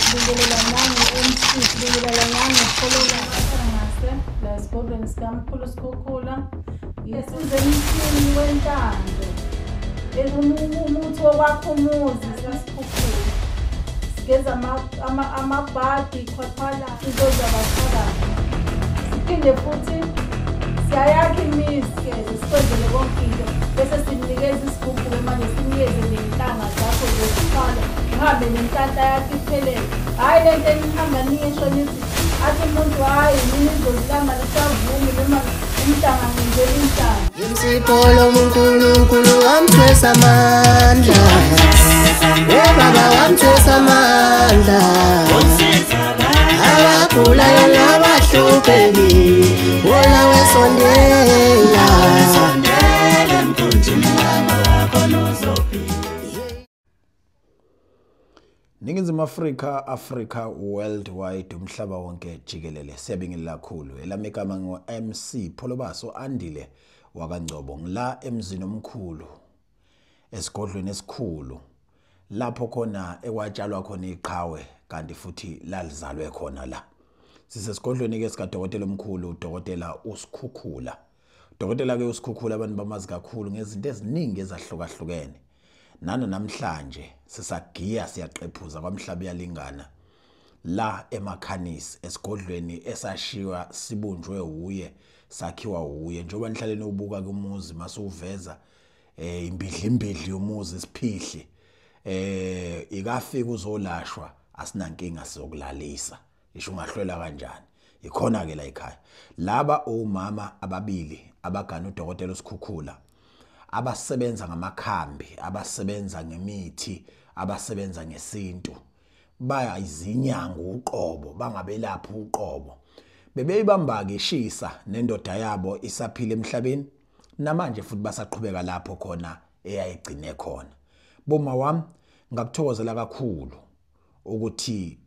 Sibingelela nangu MC, sibingelela nangu Kholola ngase la esigodlweni sikamkhulu Sikhukhula. Yesize emthini wentando. Umuthi wokwakha umuzi Sikhukhula. Sigeza amabhadi khwaphana izoza bathakazi. Siphinde futhi siyayakha imizi sikwenzele konke into bese sinikeza isikhukhula manje sinikeze nentanga zakho zesiqalo uhambe nenhlanhla yakho iphelele. Hayi lento enihamba nisho nithi athi umuntu hayi mina izolilanga lisavumi noma umntanga ngenzela intanga. Imsipolo uNkulunkulu wamthwesa amandla. Baba wamthwesa amandla. Abagulayo nabahlupheki wona wesondela. Ningizimu Africa worldwide umhlaba wonke jikelele siyabingelela kakhulu elami igama ngo MC Pholobaso Andile wakangcobo ngila emzini omkhulu esigodlweni esikhulu lapho khona ekwatshalwa khona iqhawe kanti futhi lalizalwe khona la sisesigodlweni ke sikadokotela omkhulu udokotela uSikhukhula. Udokotela ke uSikhukhula abantu bamazi kakhulu ngezinto eziningi ezahlukahlukene. Nana namhlanje sisagiya siyaqephuza kwamhlaba yalingana la emakhanisi esigodlweni esashiwa sibunjwe uye sakhiwa uye njengoba nihlaleni ubuka kumuzi masuveza imbidli yomuzi siphihli ikafika uzolashwa asinankinga sizokulalisa isho ungahlwela kanjani ikhona ke la ekhaya laba omama ababili abagana udokotela uSikhukhula abasebenza ngamakhambi abasebenza ngemithi abasebenza ngesintu bayizinyanga uqobo bangabelapha uqobo bebeyibamba ke ishisa nendoda yabo isaphila emhlabeni namanje futhi basaqhubeka lapho khona eyayigcine khona. Boma wami ngakuthokozela kakhulu ukuthi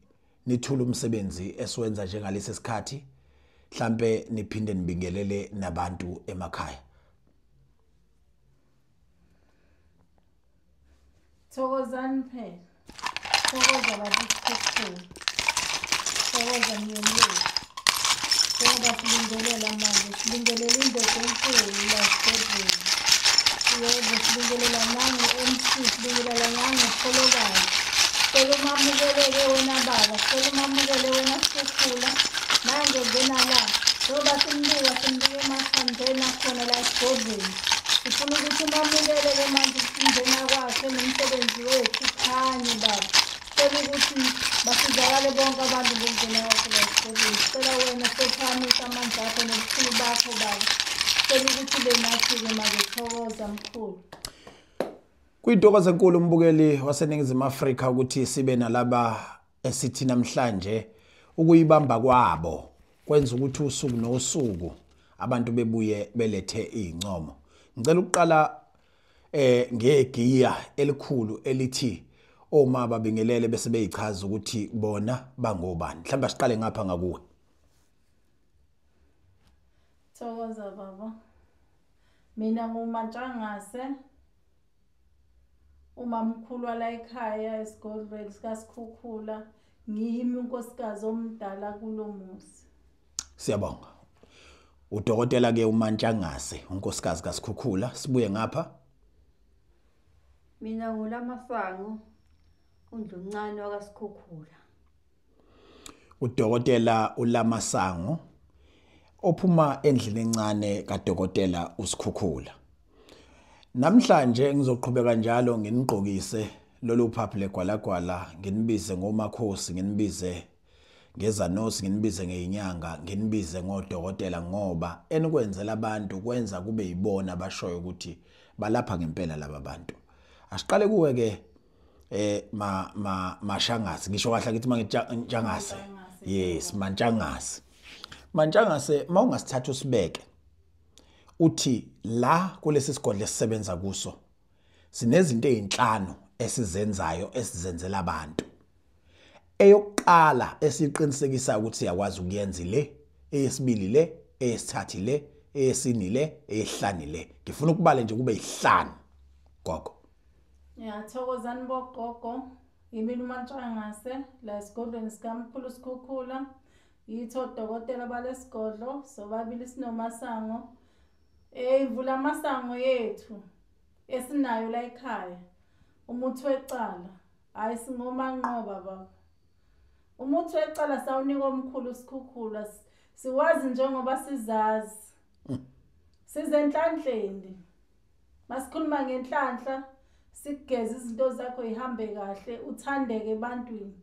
nithula umsebenzi esiwenza njengalesi sikhathi mhlambe niphinde nibingelele nabantu emakhaya. Thokozani phela. Thokoza babuSikhukhula. Thokoza niyeni. Thokoza silingelela manje. Silingelela indoda enkulu la esigodlweni. Yebo silingelela nangu MC, silingelela nangu Kholola. Sicela umamukele wena baba, sicela umamukele wena Sikhukhula. Manje ngena la. Ngoba simbuka emathandeni akhona la esigodlweni. Sifuna ukuthi umamukele ke manje singena kwakhe nomsebenzi wethu khanye baba. Sicela ukuthi basizakale bonke abantu ngokungena kwakhe la esigodlweni. Sicela wena sophamisa amandla akho nobukhulu bakho baba. Sicela ukuthi ube nathi ke manje thokoza mkhulu. Kuyintokozo enkulu umbukeli waseningizimu Afrika ukuthi sibe nalaba esithi namhlanje ukuyibamba kwabo kwenza ukuthi usuku nosuku abantu bebuye belethe izincomo. Ngicela ukuqala ngegiya elikhulu elithi oma babingelele bese beyichaza ukuthi bona bangobani. Mhlawumbe siqale ngapha ngakuwe. Thokoza baba. Mina nguMantshangase. Umamkhulu wala ekhaya esigodlweni sikaSikhukhula ngiyimi unkosikazi omdala kulomuzi. Siyabonga. Udokotela ke uMantshangase unkosikazi kaSikhukhula sibuye ngapha. Mina ngulaMasango undluncane wakaSikhukhula. Udokotela uLamasango ophuma endlini encane kaDokotela uSikhukhula. Namhlanje ngizoqhubeka njalo nginigqokise lolu phaphu legwalagwala nginibize ngomakhosi nginibize ngezanosi nginibize ngeinyanga nginibize ngodokotela ngoba enikwenzela abantu kwenza kube yibona abashoyo ukuthi balapha ngempela laba bantu. Asiqale kuwe ke Mashangase ngisho kahle ngithi mangitshangase. Yes Mantshangase. Mantshangase mawungasithatha usibeke uthi la kulesi sigodle sisebenza kuso sinezinto ezinhlanu esizenzayo esizenzela abantu. Eyokuqala esiqinisekisa ukuthi siyakwazi ukuyenza le, eyesibili le, eyesithathu le, eyesine le, eyehlanu le. Ngifuna ukubala nje kube 5 gogo. Ya thokozani bogogo. Yimina uMantshangase la esigodlweni sikamkhulu Sikhukhula. Yitho dokotela balesigodlo sobabili sinomasango. Ivula amasango yethu esinayo la ekhaya. Umuthi wecala hayi singomanqoba baba. Umuthi wecala sawunika omkhulu Sikhukhula. Siwazi njengoba sizazi. Sizenhlanhleni. Masikhuluma ngenhlanhla sigeze izinto zakho ihambe kahle uthandeke ebantwini.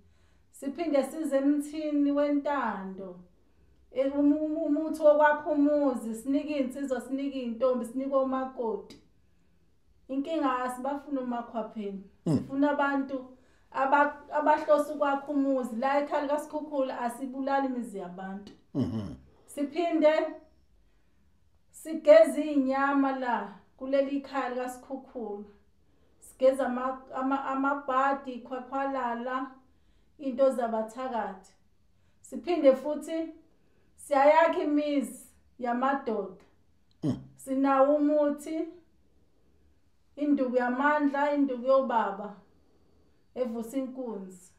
Siphinde size emthini wentando. Umuthi wokwakha umuzi sinike insizwa sinike intombi sinike omakoti. Inkinga asibafuna umakhwapheni. Sifuna abantu abahlosa ukwakha umuzi la ekhaya likaSikhukhula asibulali imizi yabantu. Siphinde sigeze inyama la kuleli khaya likaSikhukhula. Sigeza amabhadi khwakhwalala into zabathakathi. Siphinde futhi siyayakha imizi yamadoda. Sinawo umuthi induku yamandla induku yobaba evusa inkunzi.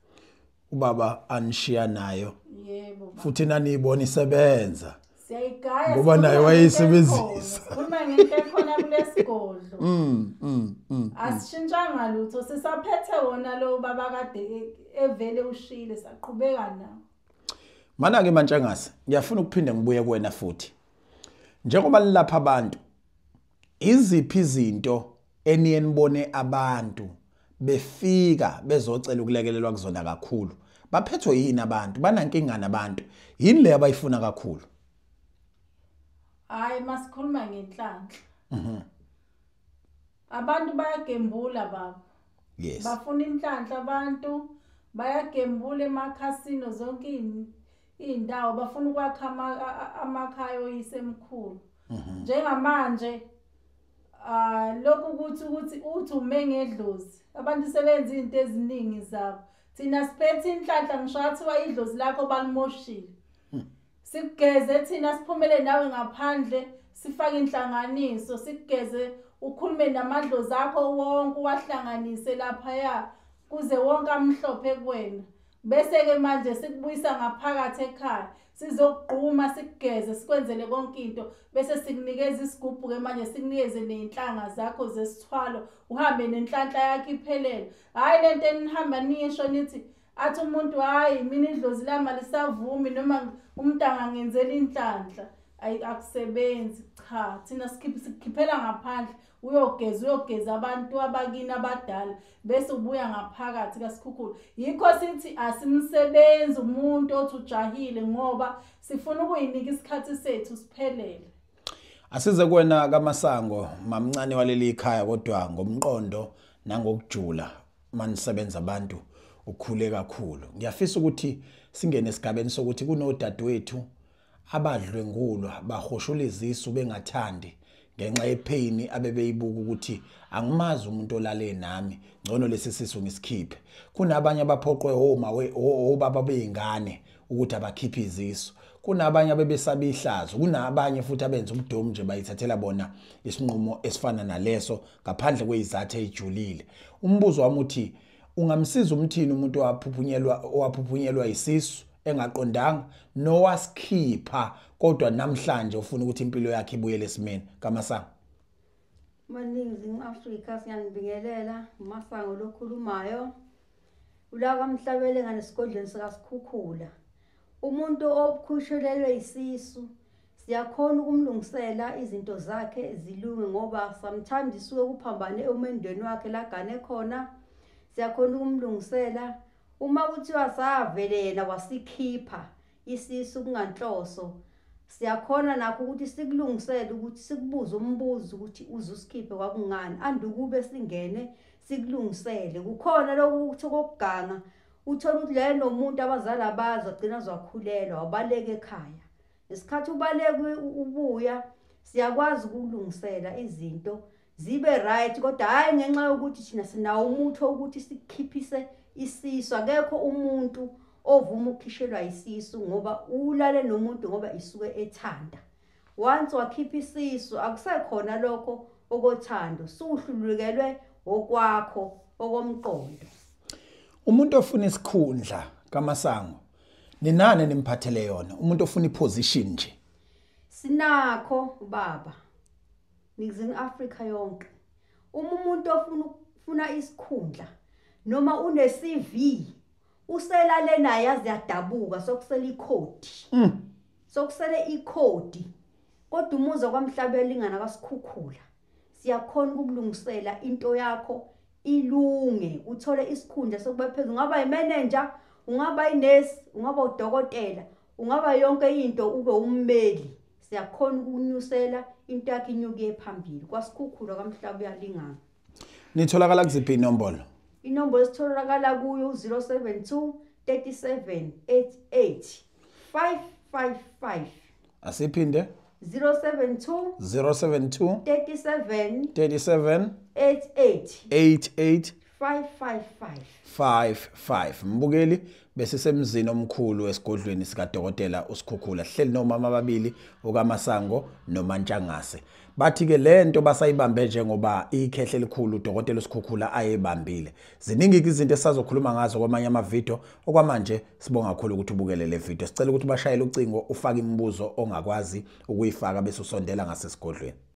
Ubaba anishiya nayo. Yebo. Futhi nanibona isebenza. Siyayigaya ngoba naye wayisebenzisa. Uma ngento ekhona kulesigodlo. Asishintshanga lutho sisaphethe wona lo baba kade evele ushile saqhubeka nawo. Mana ke Mantshangase ngiyafuna ukuphinde ngibuye kuwena futhi. Njengoba lilapha abantu iziphi izinto eniye nibone abantu befika bezocela ukulekelelwa kuzona kakhulu baphethwe yini abantu banankinga nabantu yini le abayifuna kakhulu? Hayi masikhuluma ngenhlanhla. Abantu bayagembula baba. Yes. Bafuna inhlanhla abantu bayagembula emakhasino zonke indawo bafuna ukwakha amakhaya oyisemkhulu. Njengamanje lokhu ukuthi uthi umengedlozi abantu sebenza izinto eziningi zabo. Thina siphethe inhlanhla ngishathi wayidlozi lakho balimoshile. Sigeze thina siphumele nawe ngaphandle sifake inhlanganiso sigeze ukhulume namadlozi akho wonke wahlanganise lapha ya kuze wonke amhlophe kuwena bese ke manje sikubuyisa ngaphakathi ekhaya sizogquma sigeze sikwenzele konke into bese sikunikeza isigubhu ke manje sikunikeze nenhlanga zakho zesithwalo uhambe nenhlanhla yakhe iphelele. Hayi lento enihamba nisho nithi athi umuntu hayi mina idlozi lami lisavumi noma umuntu angangenzela inhlanhla akusebenzi cha thina sikhiphela ngaphandle uyogeza abantu abakini abadala bese ubuya ngaphakathi kaSikhukhula. Yikho sithi asimsebenzi umuntu othi ujahile ngoba sifuna ukuyinika isikhathi sethu siphelele. Asize kuwena kaMasango mamncane waleli ikhaya kodwa ngomqondo nangokujula manisebenza abantu ukhule kakhulu. Ngiyafisa ukuthi singene esigabeni sokuthi kunodadewethu abadlwengulwa bahoshula izisu bengathandi ngenxa yepain abebeyibuka ukuthi angimazi umuntu olale nami ngcono lesi sisu ngisikhiphe. Kunabanye abaphoqwe obaba beingane ukuthi abakhiphe izisu. Kunabanye abebesaba ihlazo, kunabanye futhi abenza ubudomu nje bayithathela bona isinqumo esifana naleso ngaphandle kwezizathu ezijulile. Umbuzo wami uthi ungamsiza umthini umuntu owaphupunyelwa isisu engaqondanga nowasikhipha kodwa namhlanje ufuna ukuthi impilo yakhe ibuyele esimeni kaMasango? Maningi Afrika siyanibingelela uMasango lokhulumayo. Ula kaMhlabele nganesigodlweni sikaSikhukhula. Umuntu okhushelelwe isisu siyakhona ukumlungisela izinto zakhe zilunge ngoba sometimes isuke kuphambane emendweni wakhe lagane khona siyakhona ukumlungisela. Uma kuthiwa savelena wasikhipha isisu kunganhloso siyakhona nakho ukuthi sikulungisele ukuthi sikubuze umbuzo ukuthi uzusikhiphe kwakungani andukube singene sikulungisele. Kukhona lokuthi kokuganga uthola ukuthi le nomuntu abazali abazi agcina zakhulelwa wabaleka ekhaya. Isikhathi ubaleke ubuya siyakwazi ukulungisela izinto zibe right kodwa hayi ngenxa yokuthi thina sinawo umuthi ukuthi sikhiphise isisu. Akekho umuntu ovuma ukukhishelwa isisu ngoba ulale nomuntu ngoba isuke ethanda. Once wakhipha isisu akusekhona lokho okothando suhlulukelwe okwakho okomqondo. Umuntu ofuna isikhundla kaMasango ninane nimphathele yona. Umuntu ofuna iposition nje. Sinakho baba. Ngizinga Africa yonke. Umuntu ofuna isikhundla noma une CV uselale naye yazi yadabuka sokusela ikhodi. Sokusele ikhodi. Kodwa umuza kwaMhlabeli ingana kaSikhukhula. Siyakhona ukulungisela into yakho ilunge uthole isikhundla sokuba phezulu ungaba imanager, ungaba inurse, ungaba udokotela, ungaba yonke into ube ummeli. Siyakhona ukunyusela into yakhe inyuke phambili. KwaSikhukhula kwaMhlaba uyalingana. Nitholakala kuziphi inombolo? Inombolo sitholakala kuyo 072 37 88 555. Asiphinde 072 072 37 37 88 88 555. 55. Mbukeli bese semzini omkhulu esigodlweni sika Dokotela uSikhukhula hleli nomama ababili okaMasango noMantshangase. Bathi ke lento basayibambe njengoba ikhehle elikhulu uDokotela uSikhukhula ayebambile. Ziningi izinto esizokhuluma ngazo kwamanye amavideo okwamanje sibonga kakhulu ukuthi ubukele le video. Sicela ukuthi bashayele ucingo ufake imibuzo ongakwazi ukuyifaka bese usondela ngasesigodlweni.